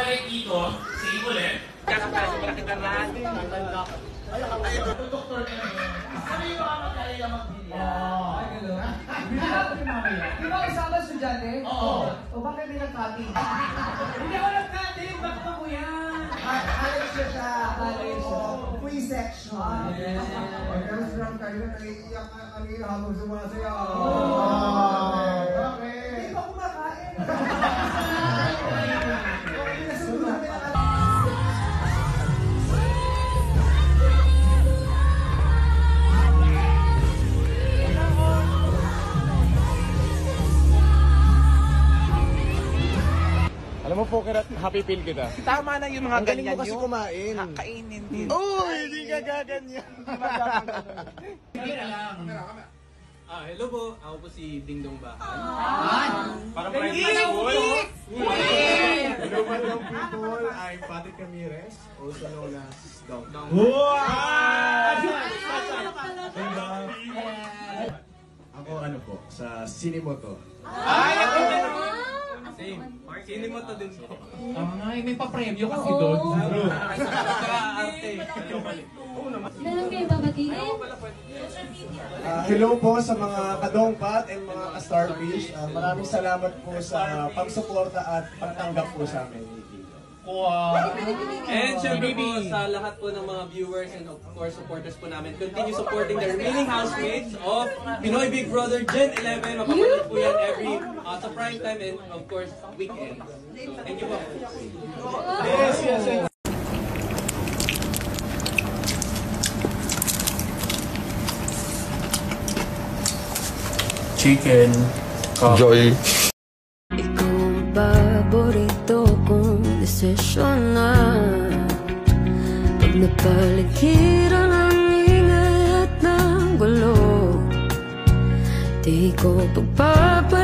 balik dito, same ulit. Kakapasok na kita natin. Doktor ka na yun. Ano yung mga magkaya mag-bilya? Ay, gano'n. Di ba kasama estudyante? Oo. O bakit may nag-cutting? Hindi ako nag-cutting, bakit mo yan? Alis siya. Free section. Pero silang kayo na naiiyak kanina habang sumasayaw. Bakit? Hindi pa kumakain. Alam mo po, Kirat, happy feel kita. Tama na yung mga ganyan mo kasi kumain. Kainin din. Hindi ka gaganyan. Hello po. Ako po si Dingdong Ba. Parang Hindi! people. Hello Madong people. I'm Patrick Ramirez, also known as Dong. Ako ano po, sa Cinemoto. Same. Cinemoto din po. May pa-premyo kasi doon. Meron kayo babatiin? Hello po sa mga kadongpat and mga ka-starfish. Maraming salamat po sa pagsuporta at pagtanggap po sa amin. And syempre po sa lahat po ng mga viewers and of course supporters po namin, continue supporting the remaining housemates of Pinoy Big Brother Gen 11. Mapapanood po yan every sa prime time and of course weekend. So thank you po. Yes. Chicken. Joy. Ikaw ang paborito kong desisyon na pag napaligiran ang ingay at ng gulo, di ko pagpapaligiran.